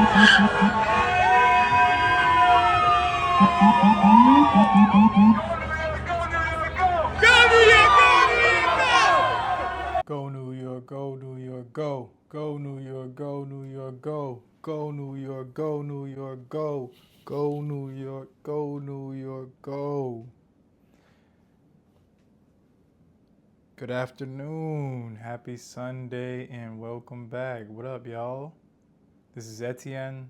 Go New York, go New York, go. Go New York, go New York, go. Go New York, go New York, go. Go New York, go New York, go. Good afternoon, happy Sunday, and welcome back. What up, y'all? This is Etienne.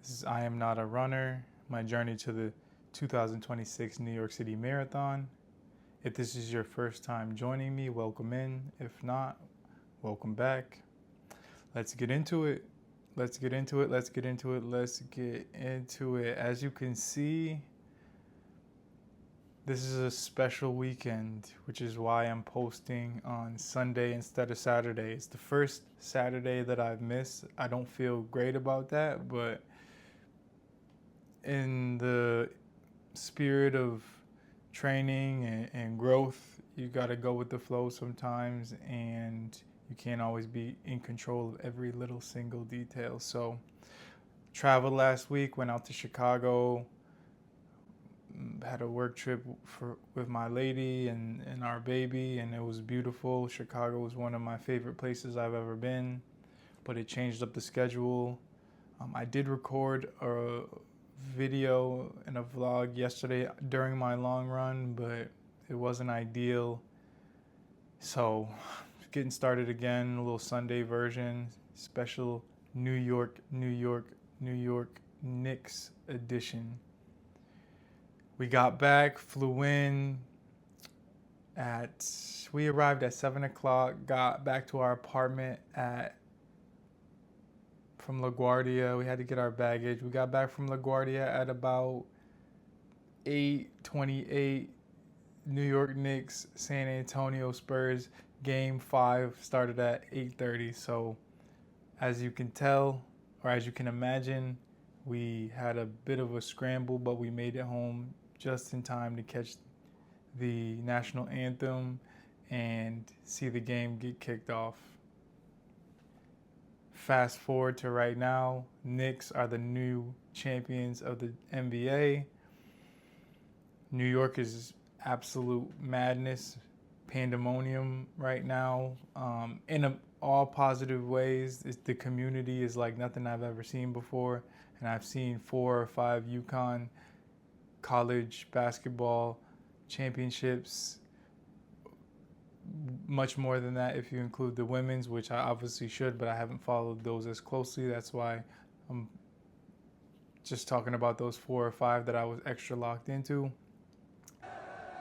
This is I Am Not a Runner, my journey to the 2026 New York City Marathon. If this is your first time joining me, welcome in. If not, welcome back. Let's get into it. Let's get into it. As you can see, this is a special weekend, which is why I'm posting on Sunday instead of Saturday. It's the first Saturday that I've missed. I don't feel great about that, but in the spirit of training and growth, you got to go with the flow sometimes, and you can't always be in control of every little single detail. So traveled last week, went out to Chicago, had a work trip with my lady and our baby, and it was beautiful. Chicago was one of my favorite places I've ever been, but it changed up the schedule. I did record a video and a vlog yesterday during my long run, but it wasn't ideal. So getting started again, a little Sunday version, special New York Knicks edition. We got back, flew in we arrived at 7 o'clock, got back to our apartment from LaGuardia. We had to get our baggage. We got back from LaGuardia at about 8:28. New York Knicks, San Antonio Spurs, Game 5 started at 8:30. So as you can tell, or as you can imagine, we had a bit of a scramble, but we made it home just in time to catch the national anthem and see the game get kicked off. Fast forward to right now, Knicks are the new champions of the NBA. New York is absolute madness, pandemonium right now, in all positive ways. The community is like nothing I've ever seen before, and I've seen 4 or 5 UConn college basketball championships, much more than that if you include the women's, which I obviously should, but I haven't followed those as closely. That's why I'm just talking about those 4 or 5 that I was extra locked into.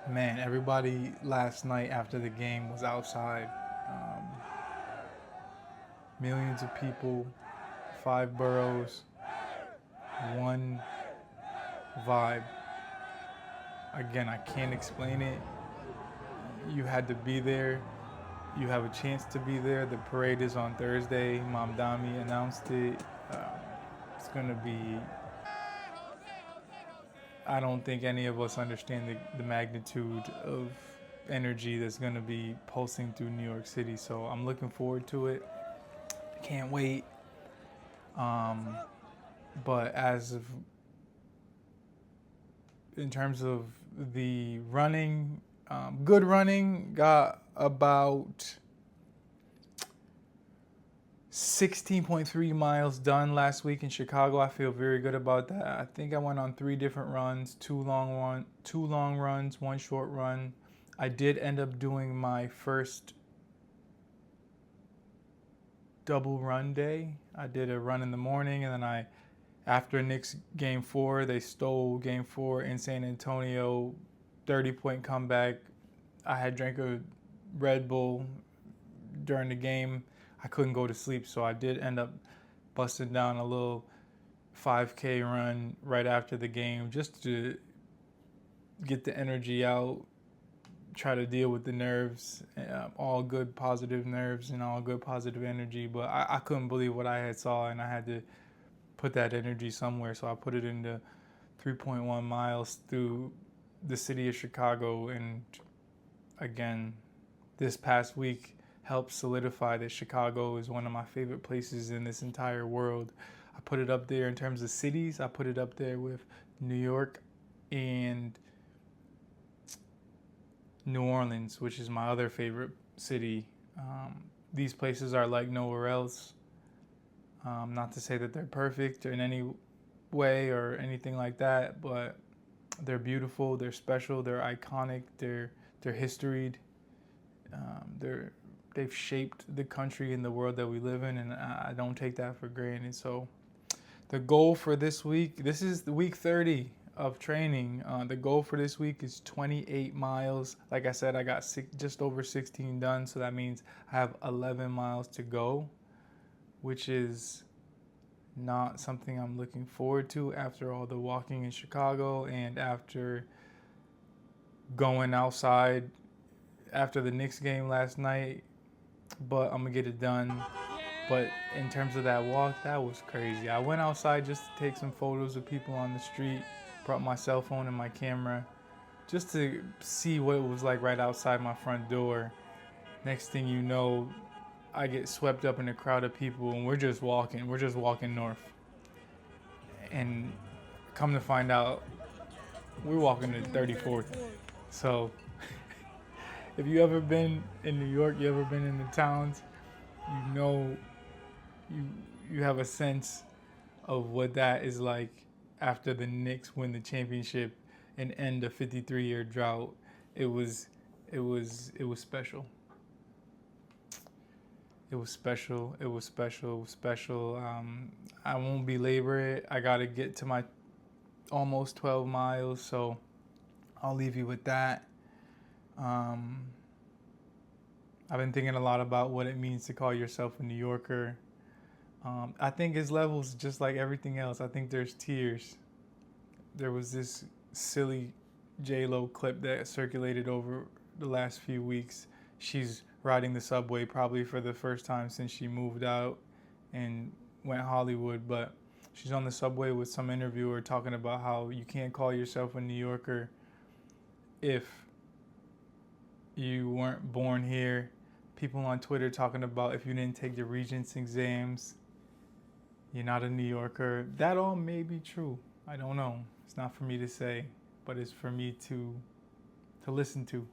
Man, everybody last night after the game was outside. Millions of people, 5 boroughs, one vibe. Again, I can't explain it. You had to be there. You have a chance to be there. The parade is on Thursday. Mom Dami announced it. It's going to be... I don't think any of us understand the magnitude of energy that's going to be pulsing through New York City. So I'm looking forward to it. Can't wait. But in terms of the running, good running, got about 16.3 miles done last week in Chicago. I feel very good about that. I think I went on 3 different runs, 2 long runs, 1 short run. I did end up doing my first double run day. I did a run in the morning, and then after Knicks Game 4, they stole Game 4 in San Antonio, 30-point comeback. I had drank a Red Bull during the game. I couldn't go to sleep, so I did end up busting down a little 5K run right after the game just to get the energy out, try to deal with the nerves, all good positive nerves and all good positive energy. But I couldn't believe what I had saw, and I had to put that energy somewhere. So I put it into 3.1 miles through the city of Chicago. And again, this past week helped solidify that Chicago is one of my favorite places in this entire world. I put it up there in terms of cities. I put it up there with New York and New Orleans, which is my other favorite city. These places are like nowhere else. Not to say that they're perfect in any way or anything like that, but they're beautiful, they're special, they're iconic, they're historied. They've shaped the country and the world that we live in, and I don't take that for granted. So the goal for this week, this is the week 30 of training. The goal for this week is 28 miles. Like I said, I got just over 16 done, so that means I have 11 miles to go, which is not something I'm looking forward to after all the walking in Chicago and after going outside after the Knicks game last night. But I'm going to get it done. But in terms of that walk, that was crazy. I went outside just to take some photos of people on the street, brought my cell phone and my camera just to see what it was like right outside my front door. Next thing you know, I get swept up in a crowd of people and we're just walking north. And come to find out, we're walking to 34th. So if you ever been in New York, you ever been in the towns, you know you have a sense of what that is like after the Knicks win the championship and end a 53-year drought. It was special. It was special. I won't belabor it. I got to get to my almost 12 miles, so I'll leave you with that. I've been thinking a lot about what it means to call yourself a New Yorker. I think it's levels just like everything else. I think there's tiers. There was this silly J-Lo clip that circulated over the last few weeks. She's riding the subway probably for the first time since she moved out and went Hollywood, but she's on the subway with some interviewer talking about how you can't call yourself a New Yorker if you weren't born here. People on Twitter talking about if you didn't take the Regents exams, you're not a New Yorker. That all may be true. I don't know. It's not for me to say, but it's for me to listen to.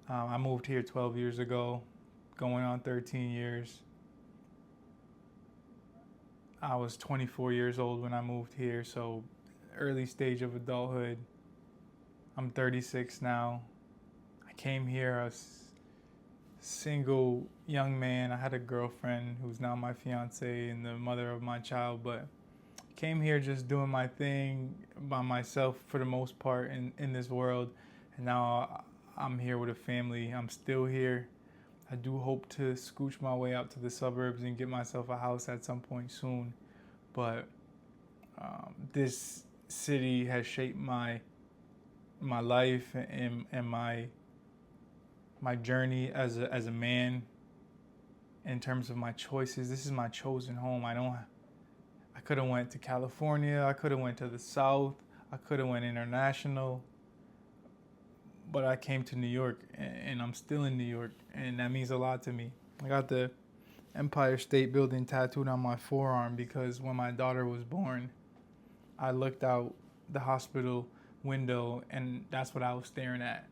I moved here 12 years ago, going on 13 years. I was 24 years old when I moved here, so early stage of adulthood. I'm 36 now. I came here a single young man. I had a girlfriend who's now my fiance and the mother of my child, but came here just doing my thing by myself for the most part in this world, and now I'm here with a family. I'm still here. I do hope to scooch my way out to the suburbs and get myself a house at some point soon, but this city has shaped my life and my journey as a man in terms of my choices. This is my chosen home. I could have went to California. I could have went to the South. I could have went international. But I came to New York, and I'm still in New York, and that means a lot to me. I got the Empire State Building tattooed on my forearm because when my daughter was born, I looked out the hospital window, and that's what I was staring at.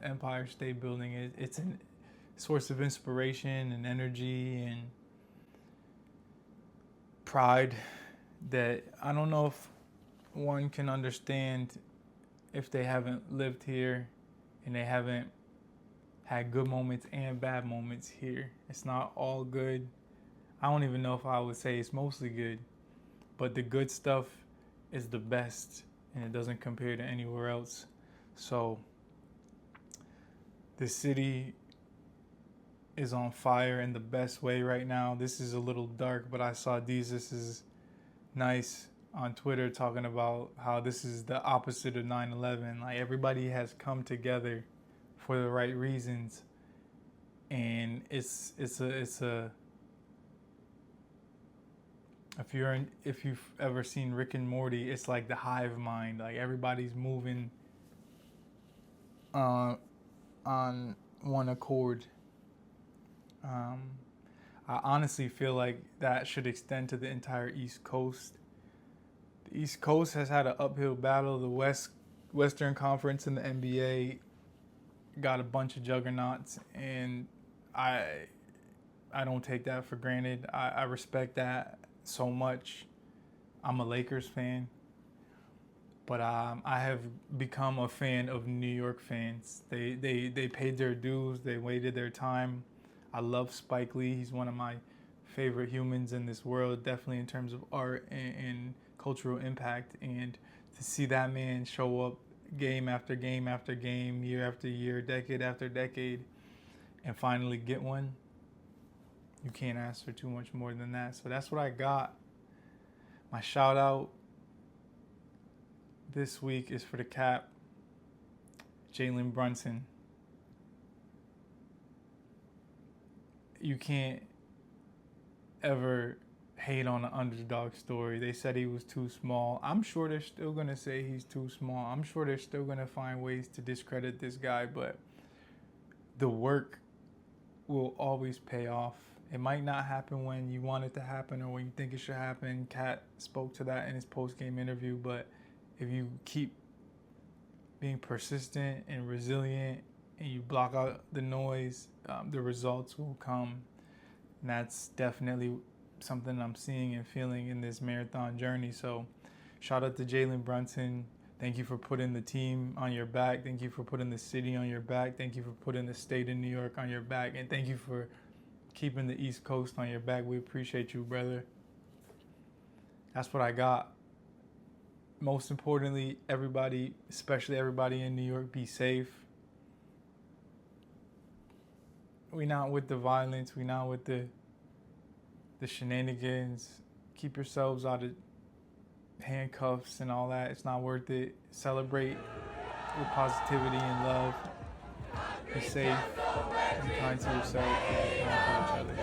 Empire State Building. It's a source of inspiration and energy and pride that I don't know if one can understand if they haven't lived here and they haven't had good moments and bad moments here. It's not all good. I don't even know if I would say it's mostly good, but the good stuff is the best and it doesn't compare to anywhere else. So the city is on fire in the best way right now. This is a little dark, but I saw Jesus is nice on Twitter talking about how this is the opposite of 9/11. Like everybody has come together for the right reasons, and it's a if you've ever seen Rick and Morty, it's like the hive mind. Like everybody's moving on one accord. I honestly feel like that should extend to the entire East Coast. The East Coast has had an uphill battle. The Western Conference in the NBA got a bunch of juggernauts, and I I don't take that for granted. I respect that so much. I'm a Lakers fan, but I have become a fan of New York fans. They paid their dues. They waited their time. I love Spike Lee. He's one of my favorite humans in this world, definitely in terms of art and cultural impact. And to see that man show up game after game after game, year after year, decade after decade, and finally get one, you can't ask for too much more than that. So that's what I got. My shout out this week is for the Cap, Jalen Brunson. You can't ever hate on an underdog story. They said he was too small. I'm sure they're still going to say he's too small. I'm sure they're still going to find ways to discredit this guy, but the work will always pay off. It might not happen when you want it to happen or when you think it should happen. Kat spoke to that in his post-game interview, but if you keep being persistent and resilient and you block out the noise, the results will come. And that's definitely something I'm seeing and feeling in this marathon journey. So shout out to Jalen Brunson. Thank you for putting the team on your back. Thank you for putting the city on your back. Thank you for putting the state of New York on your back. And thank you for keeping the East Coast on your back. We appreciate you, brother. That's what I got. Most importantly, everybody, especially everybody in New York, be safe. We not with the violence. We not with the shenanigans. Keep yourselves out of handcuffs and all that. It's not worth it. Celebrate with positivity and love. Be safe. Be kind to yourself. Be kind to each other.